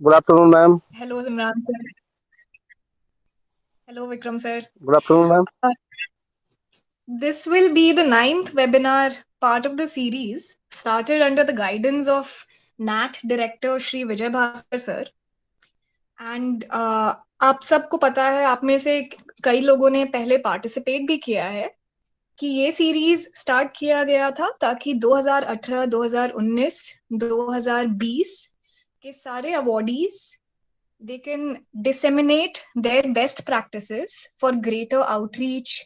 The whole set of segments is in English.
Good afternoon, ma'am. Hello, Simran sir. Hello, Vikram sir. Good afternoon, ma'am. Uh, This will be the ninth webinar part of the series, started under the guidance of NAT director Shri Vijay Bhaskar sir. And आप सबको पता है, आप में से कई लोगों ने पहले पार्टिसिपेट भी किया है कि ये सीरीज स्टार्ट किया गया था ताकि 2018, 2019, 2020 के सारे awardees they can disseminate their best practices for greater outreach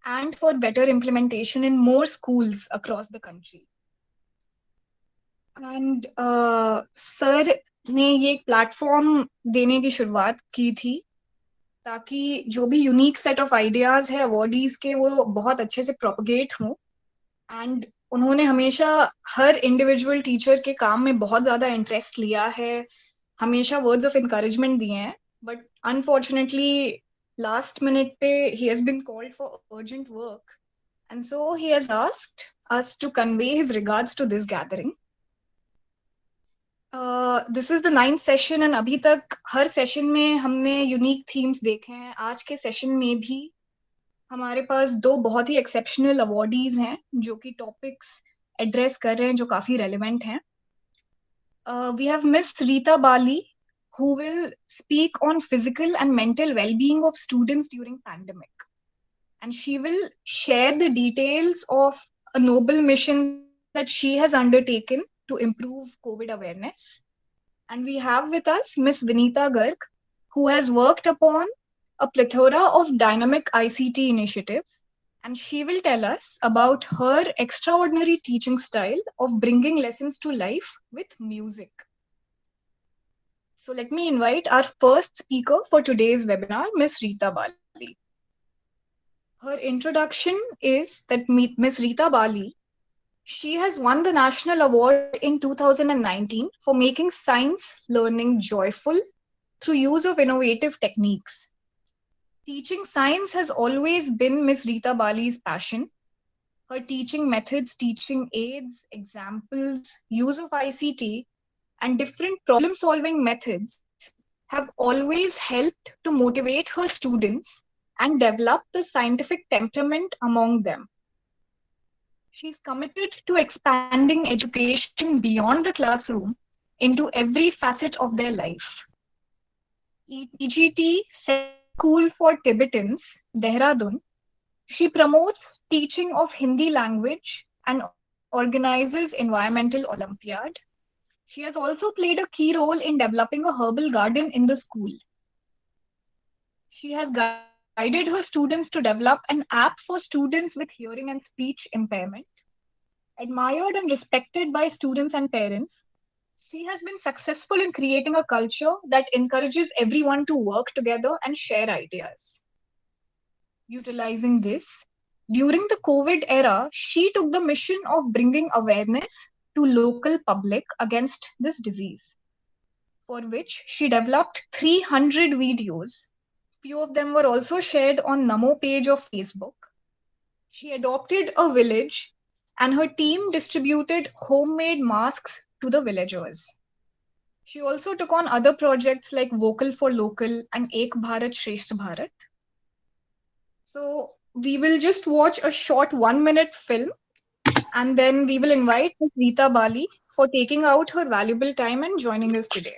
and for better implementation in more schools across the country. And sir ने ये एक प्लेटफॉर्म देने की शुरुआत की थी ताकि जो भी यूनिक सेट ऑफ आइडियाज है अवॉर्डीज के वो बहुत अच्छे से प्रोपगेट हों. एंड उन्होंने हमेशा हर इंडिविजुअल टीचर के काम में बहुत ज्यादा इंटरेस्ट लिया है, हमेशा वर्ड्स ऑफ encouragement दिए हैं. बट अनफॉर्चुनेटली लास्ट मिनट पे he has been called for urgent work, and so he has asked us to convey his regards to this gathering. This is the ninth session and अभी तक हर session में हमने unique themes देखे हैं. आज के session में भी हमारे पास दो बहुत ही एक्सेप्शनल अवॉर्डीज हैं जो कि टॉपिक्स एड्रेस कर रहे हैं जो काफी रेलिवेंट हैं. We have Miss Rita Bali, who will speak on physical and mental well-being of students during pandemic. And she will share the details of a noble mission that she has undertaken to improve COVID awareness. And we have with us Miss Vinita Garg, who has worked upon a plethora of dynamic ICT initiatives, and she will tell us about her extraordinary teaching style of bringing lessons to life with music. So let me invite our first speaker for today's webinar, Miss Rita Bali. Her introduction is that Miss Rita Bali, she has won the National Award in 2019 for making science learning joyful through use of innovative techniques. Teaching science has always been Miss Rita Bali's passion. Her teaching methods, teaching aids, examples, use of ICT, and different problem solving methods have always helped to motivate her students and develop the scientific temperament among them. She's committed to expanding education beyond the classroom into every facet of their life. ETGT School for Tibetans, Dehradun, she promotes teaching of Hindi language and organizes Environmental Olympiad. She has also played a key role in developing a herbal garden in the school. She has guided her students to develop an app for students with hearing and speech impairment. Admired and respected by students and parents, she has been successful in creating a culture that encourages everyone to work together and share ideas. Utilizing this, during the COVID era, she took the mission of bringing awareness to local public against this disease, for which she developed 300 videos. Few of them were also shared on Namo page of Facebook. She adopted a village and her team distributed homemade masks to the villagers. She also took on other projects like Vocal for Local and Ek Bharat Shresth Bharat. So we will just watch a short 1 minute film and then we will invite Ms. Rita Bali for taking out her valuable time and joining us today.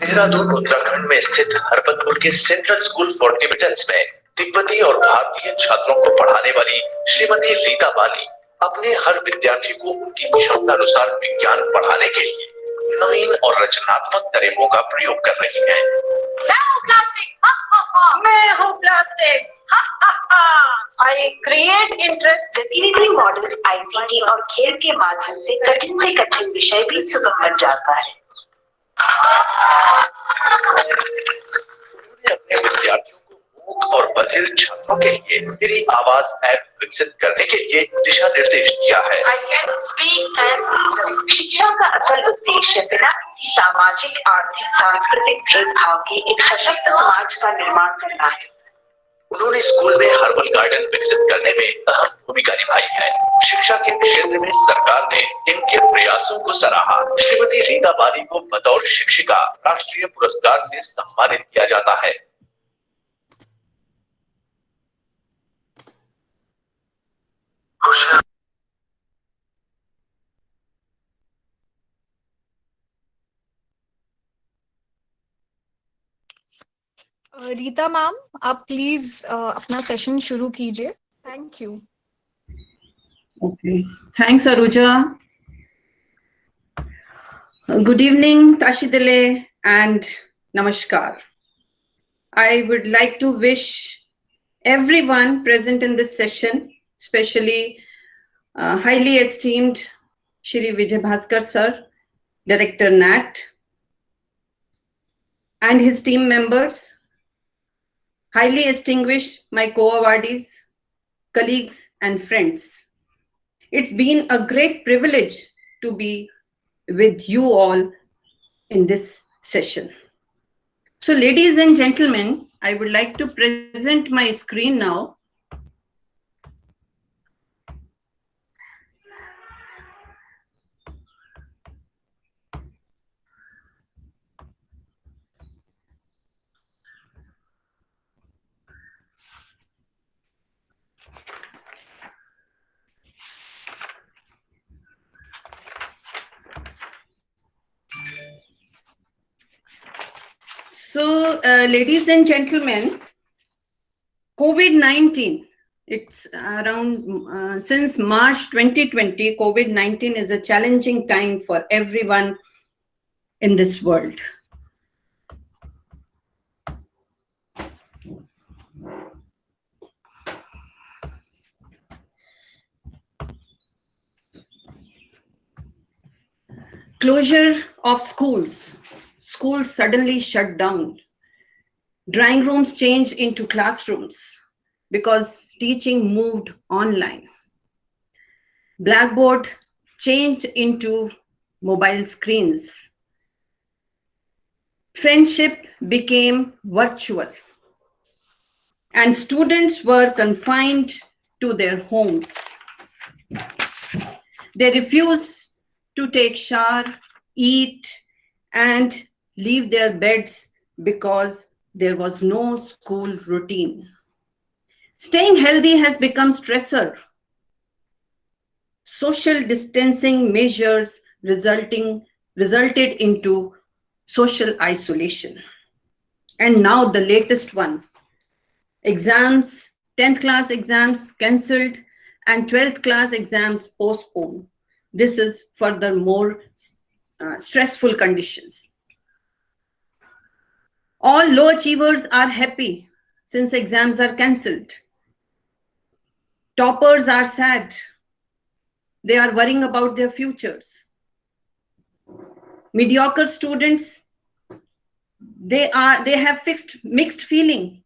Dehradun Uttarakhand में स्थित हरबतपुर के central school for Tibetans में तिब्बती और भारतीय छात्रों को पढ़ाने वाली श्रीमती रीता बाली अपने हर विद्यार्थी को उनकी क्षमता अनुसार विज्ञान पढ़ाने के लिए नवीन और रचनात्मक तरीकों का प्रयोग कर रही हैं। मैं हूँ प्लास्टिक, मैं हूँ प्लास्टिक, I create interest गतिविधि मॉडल्स आईसीटी और खेल के माध्यम से कठिन विषय भी सुगम बन जाता है। अपने विद्यार्थियों को मूक और बधिर छात्रों के लिए मेरी आवाज ऐप विकसित करने के लिए दिशा निर्देश दिया है। शिक्षा का असल उद्देश्य बिना सामाजिक, आर्थिक, सांस्कृतिक दृढ़ भाव के एक सशक्त समाज का निर्माण करना है। उन्होंने स्कूल में हर्बल गार्डन विकसित करने में अहम भूमिका निभाई है। शिक्षा के क्षेत्र में सरकार ने इनके प्रयासों को सराहा। श्रीमती रीता बाली को बतौर शिक्षिका राष्ट्रीय पुरस्कार से सम्मानित किया जाता है। रीता मैम, आप प्लीज अपना सेशन शुरू कीजिए। Thank you. Okay, thanks Aruja. Good evening, Tashidele and Namaskar. I would like to wish everyone present in this session, especially highly esteemed Shri Vijay Bhaskar sir, Director NAT, and his team members, highly distinguished my co-awardees, colleagues and friends. It's been a great privilege to be with you all in this session. So ladies and gentlemen, I would like to present my screen now. So, ladies and gentlemen, COVID-19, it's around, since March 2020, COVID-19 is a challenging time for everyone in this world. Closure of schools. Schools suddenly shut down. Drawing rooms changed into classrooms because teaching moved online. Blackboard changed into mobile screens. Friendship became virtual. And students were confined to their homes. They refused to take shower, eat, and leave their beds because there was no school routine. Staying healthy has become stressor. Social distancing measures resulted into social isolation. And now the latest one, exams, 10th class exams cancelled and 12th class exams postponed. This is furthermore stressful conditions. All low achievers are happy since exams are cancelled. Toppers are sad. They are worrying about their futures. Mediocre students, they have mixed feeling.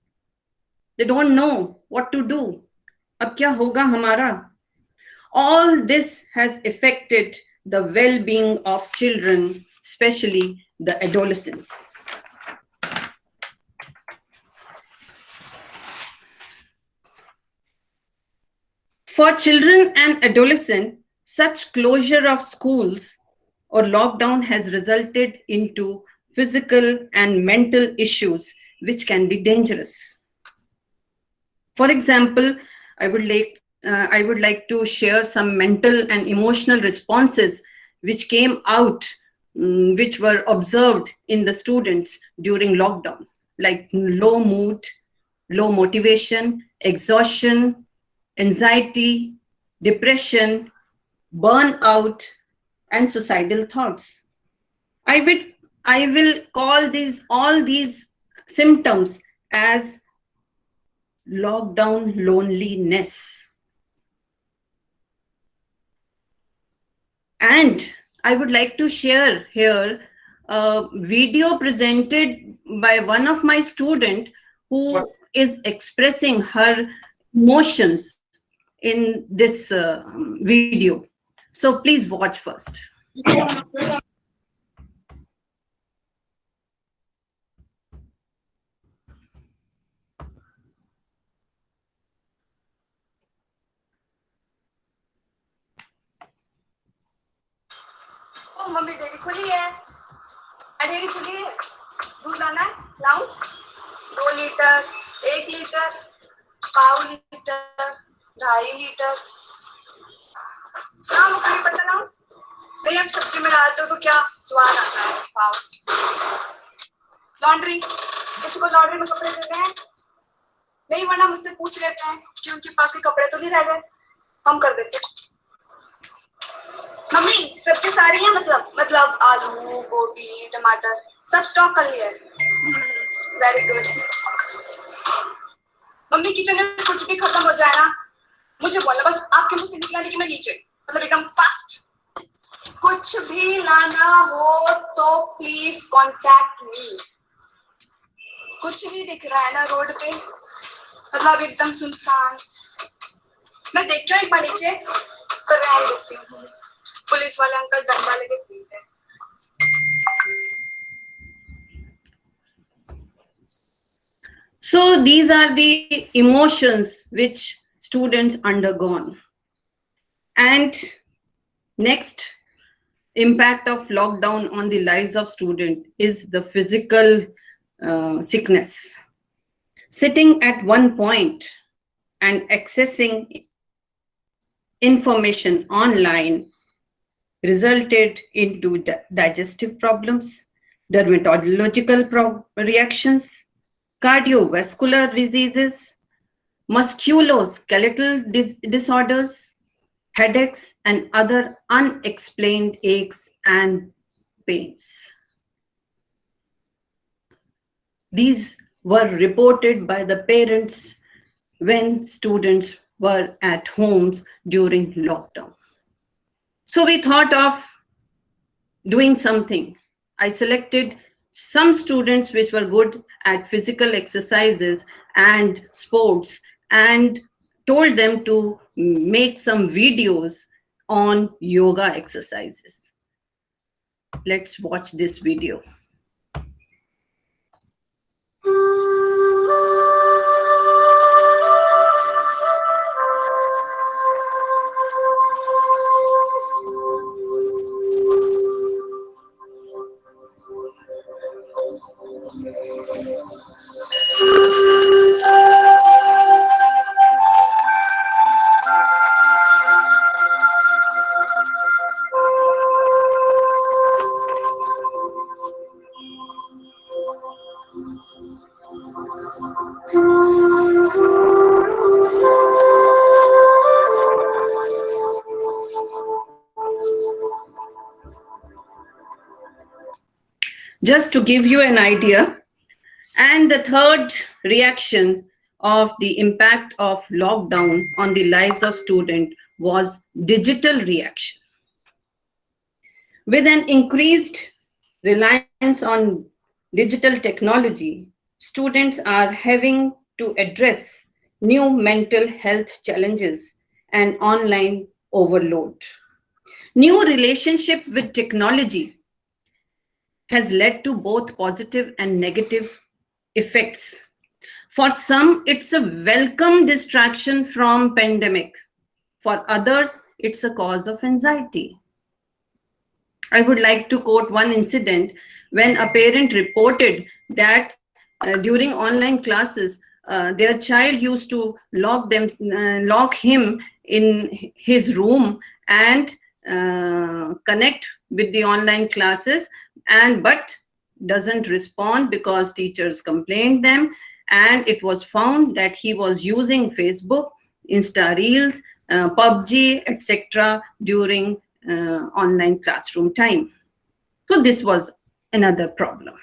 They don't know what to do. Ab kya hoga hamara? All this has affected the well-being of children, especially the adolescents. For children and adolescents, such closure of schools or lockdown has resulted into physical and mental issues which can be dangerous. For example, I would like to share some mental and emotional responses which came out, which were observed in the students during lockdown, like low mood, low motivation, exhaustion, anxiety, depression, burnout, and suicidal thoughts. I will call all these symptoms as lockdown loneliness. And I would like to share here a video presented by one of my students who is expressing her emotions in this video. So please watch first. Mummy dairy खुली है, dairy खुली है, दूध लाना है, लाऊं? 2 litre, 1 litre, पाव litre, 2.5 litre, लाऊं? मुझे पता लाऊं? नहीं, आप सब्जी में डालते हो तो क्या स्वाद आता है। पाव लॉन्ड्री, किसी को लॉन्ड्री में कपड़े देते हैं? नहीं, वरना मुझसे पूछ लेते हैं कि उनके पास के कपड़े तो नहीं रह गए, हम कर देते। मम्मी सब्जी सारी है, मतलब आलू, गोभी, टमाटर सब स्टॉक कर लिया है। Very good. मम्मी किचन में कुछ भी खत्म हो जाए ना, मुझे बोलना, बस आपके मुंह से निकला नहीं कि मैं नीचे, मतलब एकदम फास्ट। कुछ भी लाना हो तो प्लीज कांटेक्ट मी। कुछ भी दिख रहा है ना रोड पे, मतलब एकदम सुनसान, मैं देख के एक बार नीचे पर रहने देती हूँ। पुलिस वाले अंकल डंडा लेके पीते हैं। So these are the emotions which students undergone. And next impact of lockdown on the lives of students is the physical sickness. Sitting at one point and accessing information online resulted into digestive problems, dermatological reactions, cardiovascular diseases, musculoskeletal disorders, headaches, and other unexplained aches and pains. These were reported by the parents when students were at homes during lockdown. So we thought of doing something. I selected some students which were good at physical exercises and sports and told them to make some videos on yoga exercises. Let's watch this video. Just to give you an idea. And the third reaction of the impact of lockdown on the lives of students was digital reaction. With an increased reliance on digital technology, students are having to address new mental health challenges and online overload. New relationship with technology has led to both positive and negative effects. For some, it's a welcome distraction from pandemic. For others, it's a cause of anxiety. I would like to quote one incident when a parent reported that during online classes, their child used to lock him in his room and connect with the online classes, but doesn't respond because teachers complained them, and it was found that he was using Facebook, Insta Reels, PUBG, etc. during online classroom time. So this was another problem.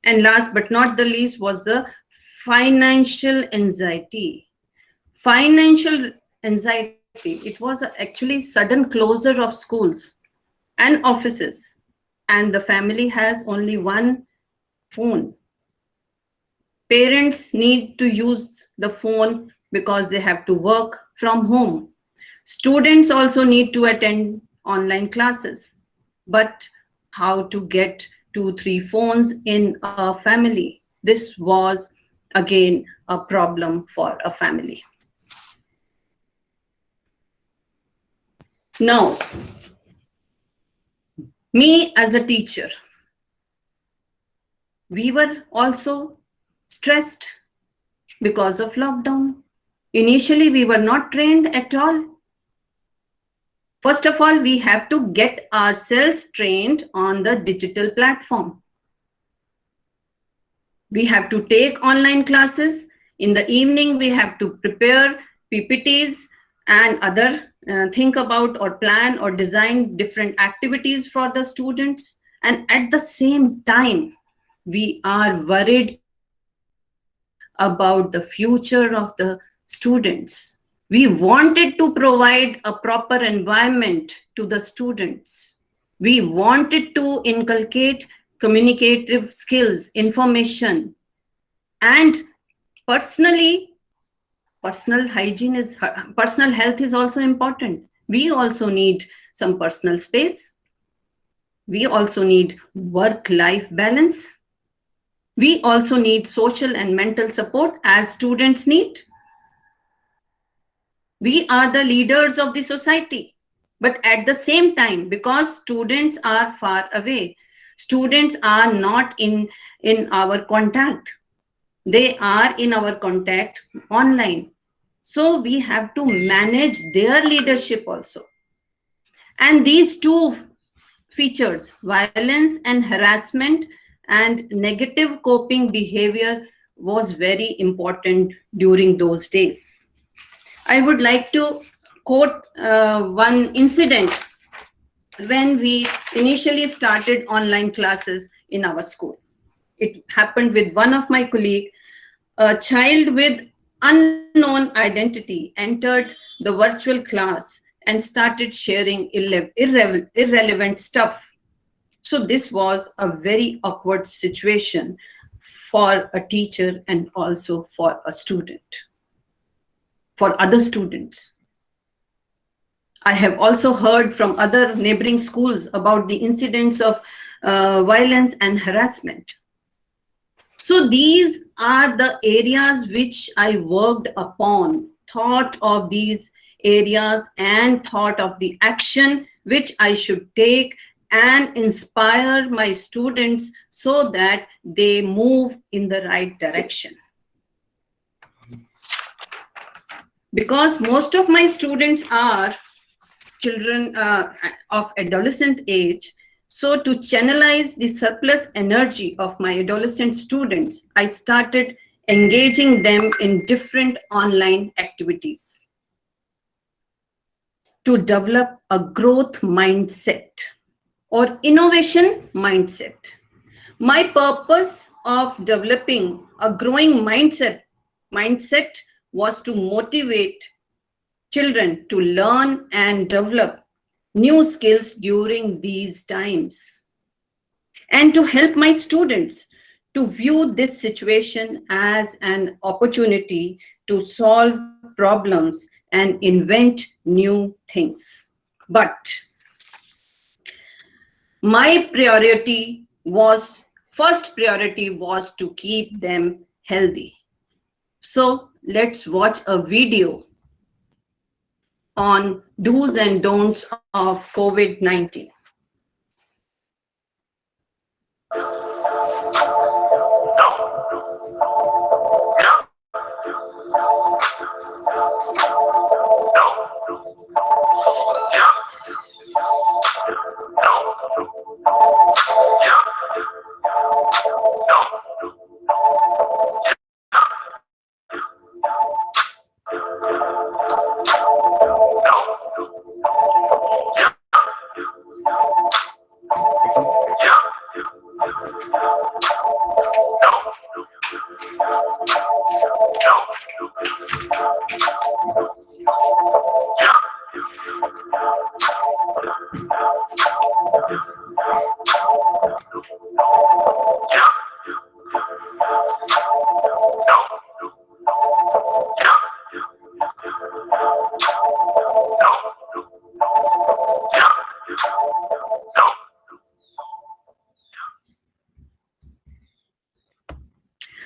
And last but not the least was the financial anxiety. Financial anxiety, it was actually sudden closure of schools and offices, and the family has only one phone. Parents need to use the phone because they have to work from home. Students also need to attend online classes. But how to get 2-3 phones in a family? This was again a problem for a family. Now, Me as a teacher, we were also stressed because of lockdown. Initially, we were not trained at all. First of all, we have to get ourselves trained on the digital platform. We have to take online classes. In the evening, we have to prepare PPTs and other think about or plan or design different activities for the students. And at the same time, we are worried about the future of the students. We wanted to provide a proper environment to the students. We wanted to inculcate communicative skills, information, and personal health is also important. We also need some personal space. We also need work-life balance. We also need social and mental support as students need. We are the leaders of the society, but at the same time, because students are far away, students are not in our contact. They are in our contact online. So we have to manage their leadership also. And these two features, violence and harassment and negative coping behavior, was very important during those days. I would like to quote one incident when we initially started online classes in our school. It happened with one of my colleagues. A child with unknown identity entered the virtual class and started sharing irrelevant stuff. So this was a very awkward situation for a teacher and also for a student, for other students. I have also heard from other neighboring schools about the incidents of violence and harassment. So these are the areas which I worked upon, thought of these areas and thought of the action which I should take and inspire my students so that they move in the right direction. Because most of my students are children of adolescent age, so to channelize the surplus energy of my adolescent students, I started engaging them in different online activities to develop a growth mindset or innovation mindset. My purpose of developing a growing mindset was to motivate children to learn and develop new skills during these times, and to help my students to view this situation as an opportunity to solve problems and invent new things. But my first priority was to keep them healthy. So let's watch a video on do's and don'ts of COVID-19.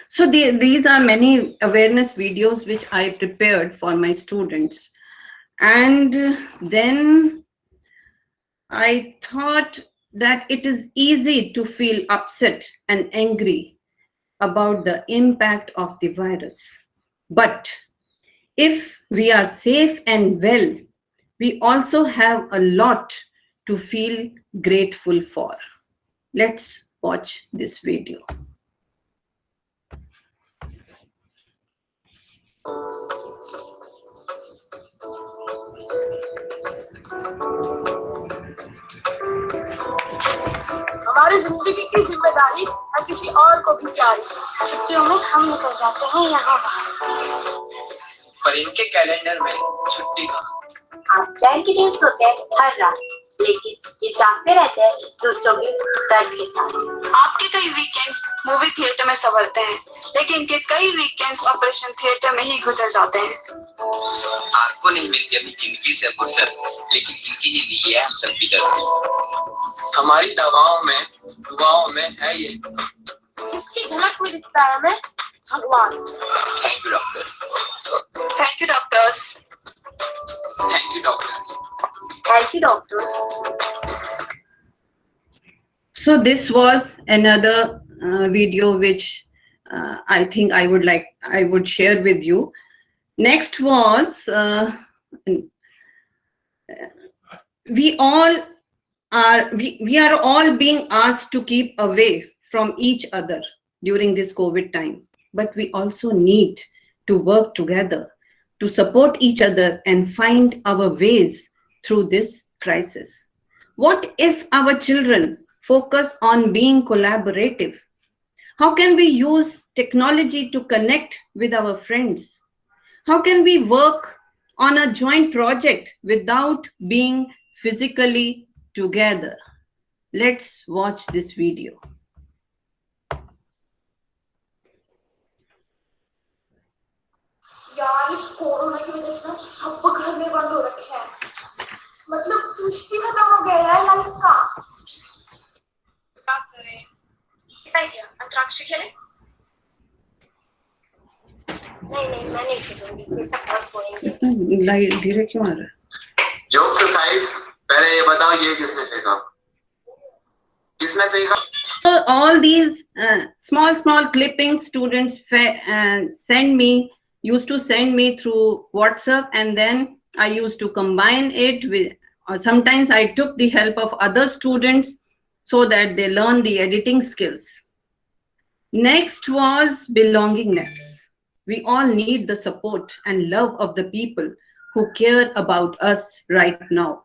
So these are many awareness videos which I prepared for my students. And then I thought that it is easy to feel upset and angry about the impact of the virus. But if we are safe and well, we also have a lot to feel grateful for. Let's watch this video. हमारी जिंदगी की जिम्मेदारी है किसी और को भी प्यारी। छुट्टियों में हम निकल जाते हैं यहाँ वहाँ, पर इनके कैलेंडर में छुट्टी का। आप चैन की नींद सोते हैं हर रात, लेकिन ये जागते रहते हैं दूसरों के दर्द के साथ। आपके कई वीकेंड्स मूवी थिएटर में संवरते हैं, लेकिन इनके कई वीकेंड्स ऑपरेशन थिएटर में ही गुजर जाते हैं। आपको नहीं मिलती अपनी जिंदगी से फुर्सत, लेकिन इनके ही लिए हम सब भी करते हैं। हमारी दुआओं में है ये, जिसकी झलक में दिखता है हमें भगवान। Thank you doctor. Thank you doctors. Thank you doctors. Thank you doctors. So this was another video which I think I would share with you. Next was we are all being asked to keep away from each other during this COVID time, but we also need to work together to support each other and find our ways through this crisis. What if our children focus on being collaborative? How can we use technology to connect with our friends? How can we work on a joint project without being physically together? Let's watch this video. यार इस corona की वजह से सब घर में बंद हो रखे हैं। मतलब ट्विस्ट ही खत्म हो गया यार लाइफ का। क्या करें? क्या अंतराक्षरी खेलें? नहीं मैं नहीं खेलूंगी, ये सब बहुत बोलेंगे। लाइट धीरे क्यों आ रहा है? जोक्स असाइड, पहले ये बताओ ये किसने फेंका? किसने फेंका? So all these small clippings students used to send me through WhatsApp, and then I used to combine it with, sometimes I took the help of other students so that they learn the editing skills. Next was belongingness. We all need the support and love of the people who care about us right now.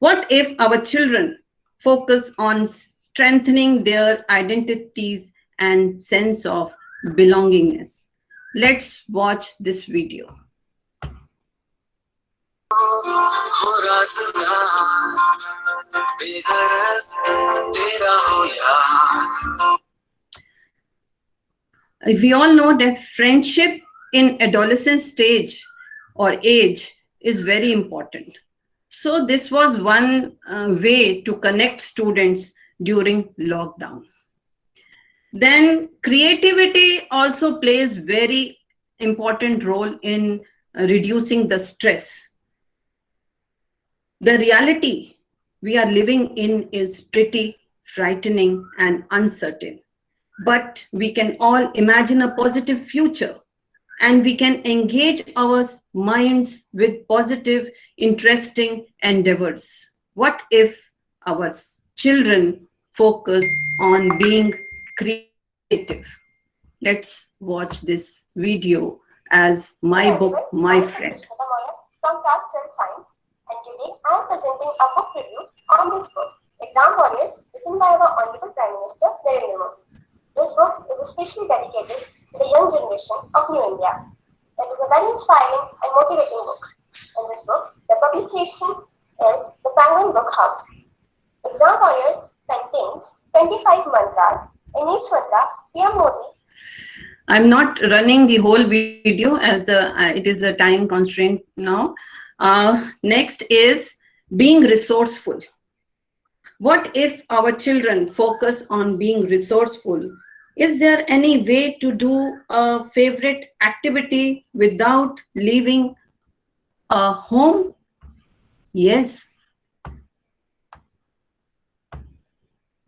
What if our children focus on strengthening their identities and sense of belongingness? Let's watch this video. We all know that friendship in adolescent stage or age is very important. So this was one way to connect students during lockdown. Then creativity also plays very important role in reducing the stress. The reality we are living in is pretty frightening and uncertain, but we can all imagine a positive future, and we can engage our minds with positive, interesting endeavors. What if our children focus on being creative? Let's watch this video as My Book, My Friend. From Class 12 Science, and today I am presenting a book review on this book, Exam Warriors, written by our Honorable Prime Minister Narendra Modi. This book is especially dedicated to the young generation of New India. It is a very inspiring and motivating book. In this book, the publication is the Penguin Book House. Exam Warriors contains 25 mantras. In each mantra, PM Modi. I'm not running the whole video as it is a time constraint now. Next is being resourceful. What if our children focus on being resourceful? Is there any way to do a favorite activity without leaving a home? Yes.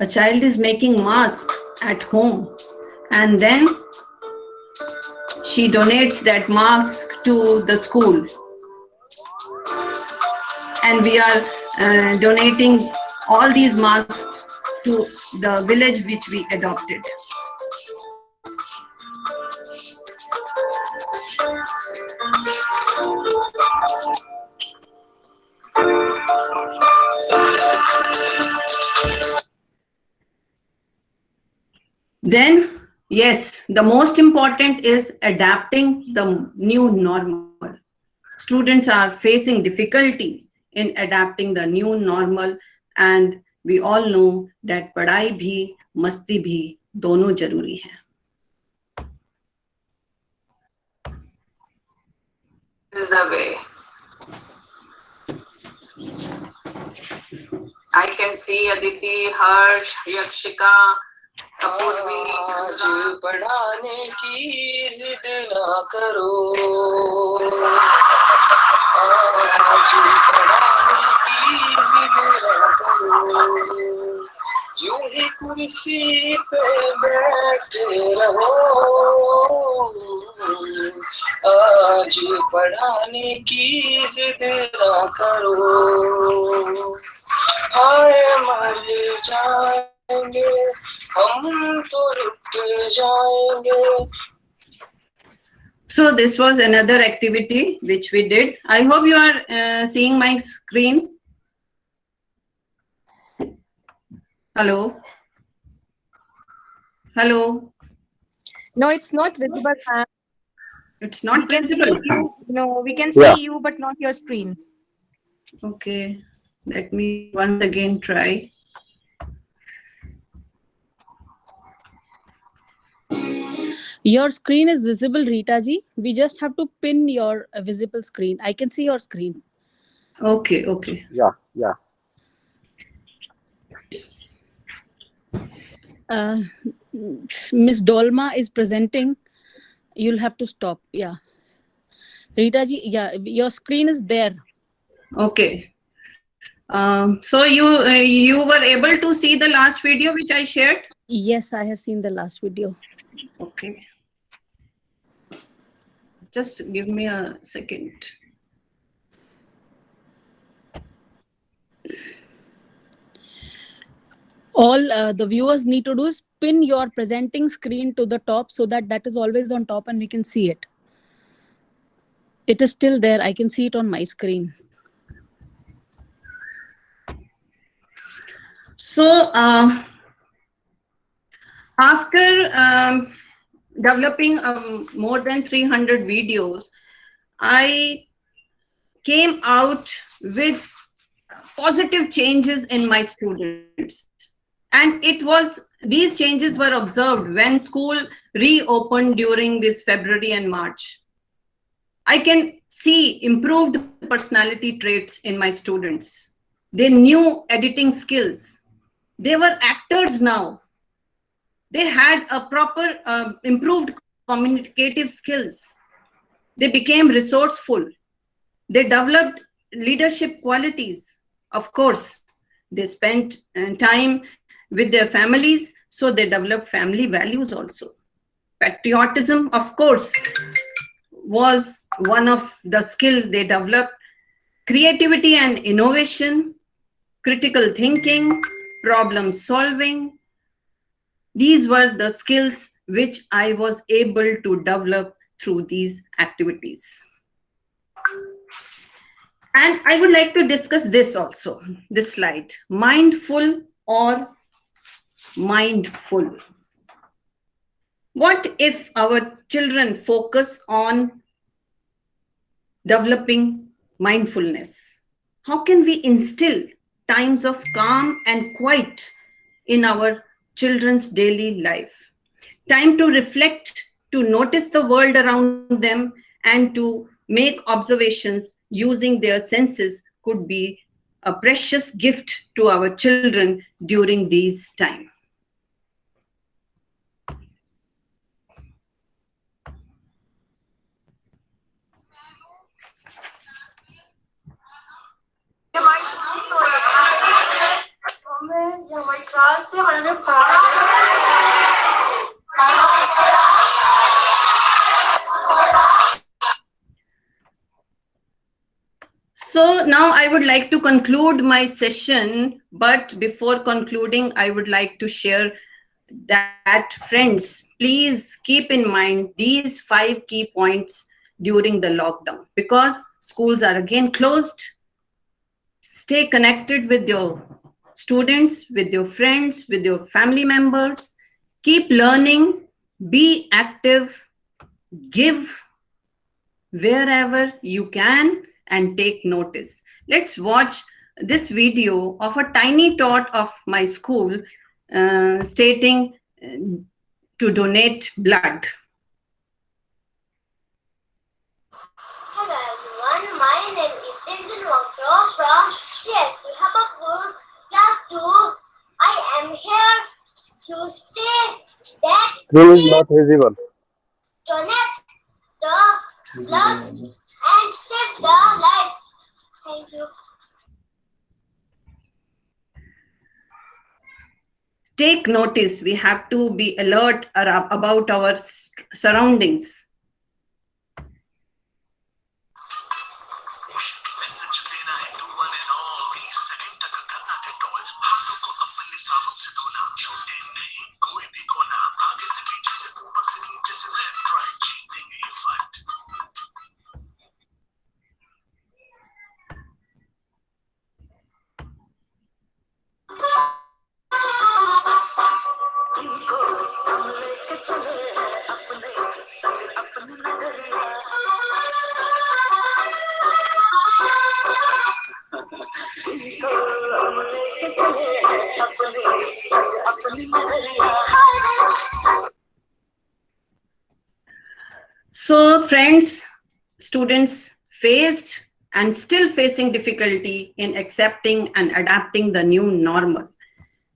a child is making mask at home and then she donates that mask to the school, and we are donating all these masks to the village which we adopted. Then, yes, the most important is adapting the new normal. Students are facing difficulty in adapting the new normal, and we all know that पढ़ाई भी मस्ती भी दोनों जरूरी है. This is the way. I can see Aditi, Harsh, Yakshika, Apurvi. आज पढ़ाने की जिद ना करो, आज पढ़ाने की जिद ना करो, यूं ही कुर्सी पे बैठे रहो, आज पढ़ाने की जिद ना करो, हाय मर जाएंगे हम तो रुक जाएंगे. So this was another activity which we did. I hope you are seeing my screen. Hello. Hello. No, it's not visible. It's not visible. No, we can see you, but not your screen. Okay. Let me once again try. Your screen is visible, Rita ji. We just have to pin your visible screen. I can see your screen. Okay, okay. Yeah. Miss Dolma is presenting. You'll have to stop. Yeah. Rita ji, yeah, your screen is there. Okay. So you were able to see the last video which I shared? Yes, I have seen the last video. Okay. Just give me a second. All the viewers need to do is pin your presenting screen to the top so that is always on top and we can see it. It is still there. I can see it on my screen. So after developing more than 300 videos, I came out with positive changes in my students. And these changes were observed when school reopened during this February and March. I can see improved personality traits in my students. They knew editing skills. They were actors now. They had a proper improved communicative skills. They became resourceful. They developed leadership qualities. Of course, they spent time with their families, so they developed family values also. Patriotism, of course, was one of the skills they developed. Creativity and innovation, critical thinking, problem solving. These were the skills which I was able to develop through these activities. And I would like to discuss this also, this slide, mindful or mindful. What if our children focus on developing mindfulness? How can we instill times of calm and quiet in our children's daily life? Time to reflect, to notice the world around them, and to make observations using their senses could be a precious gift to our children during these times. हमारी class से हमारे So now I would like to conclude my session, but before concluding, I would like to share that, friends, please keep in mind these 5 key points during the lockdown, because schools are again closed. Stay connected with your students, with your friends, with your family members. Keep learning, be active, give wherever you can, and take notice. Let's watch this video of a tiny tot of my school stating to donate blood. Hello everyone, my name is Angel Walker from CST Habapur Class 2. I am here to say that Screen not visible. donate the blood and save the lives. Thank you. Take notice. We have to be alert about our surroundings. So friends, students faced and still facing difficulty in accepting and adapting the new normal.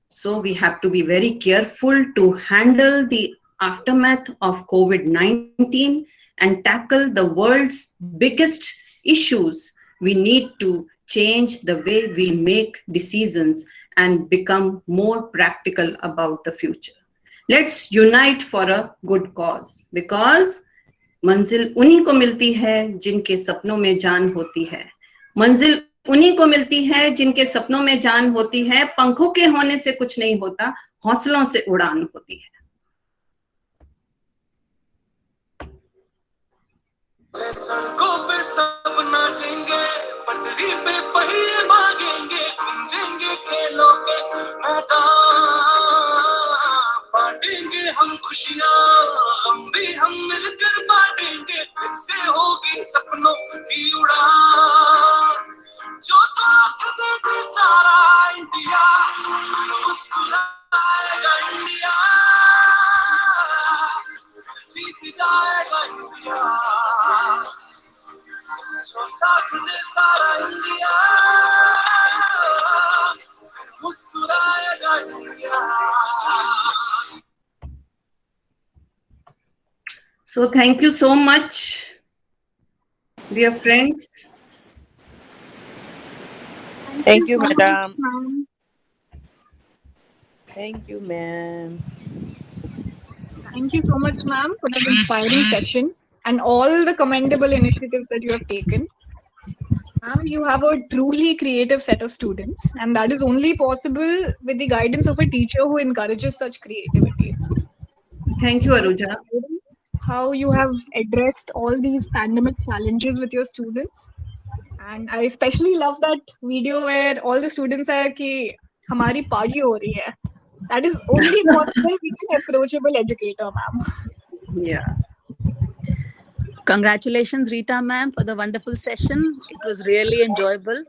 So we have to be very careful to handle the aftermath of COVID-19 and tackle the world's biggest issues. We need to change the way we make decisions and become more practical about the future. Let's unite for a good cause, because मंजिल उन्हीं को मिलती है जिनके सपनों में जान होती है। मंजिल उन्हीं को मिलती है जिनके सपनों में जान होती है। पंखों के होने से कुछ नहीं होता, हौसलों से उड़ान होती है। सड़कों पे सब नाचेंगे, पटरी पे पहिए भागेंगे, गूंजेंगे खेलों के मैदान, बांटेंगे हम खुशियां, हम भी हम मिलकर बांटेंगे, फिर से होगी सपनों की उड़ान, जो साथ दे दे सारा इंडिया, मुस्कुराएगा इंडिया, जीत जाएगा इंडिया, जो साथ दे सारा इंडिया, मुस्कुराएगा India. So thank you so much, dear friends. Thank you, madam. Thank you, ma'am. Thank you so much, ma'am, for that inspiring session and all the commendable initiatives that you have taken. Ma'am, you have a truly creative set of students, and that is only possible with the guidance of a teacher who encourages such creativity. Thank you, Aruja. How you have addressed all these pandemic challenges with your students. And I especially love that video where all the students are ki hamari party ho rahi hai. That is only possible with an approachable educator, ma'am. Yeah. Congratulations, Rita ma'am, for the wonderful session. It was really enjoyable.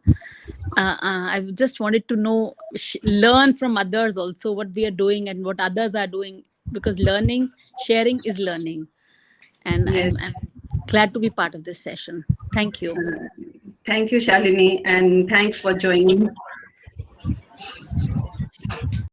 I just wanted to know, learn from others also what we are doing and what others are doing, because learning, sharing is learning. And yes. I'm glad to be part of this session. Thank you. Thank you, Shalini, and thanks for joining.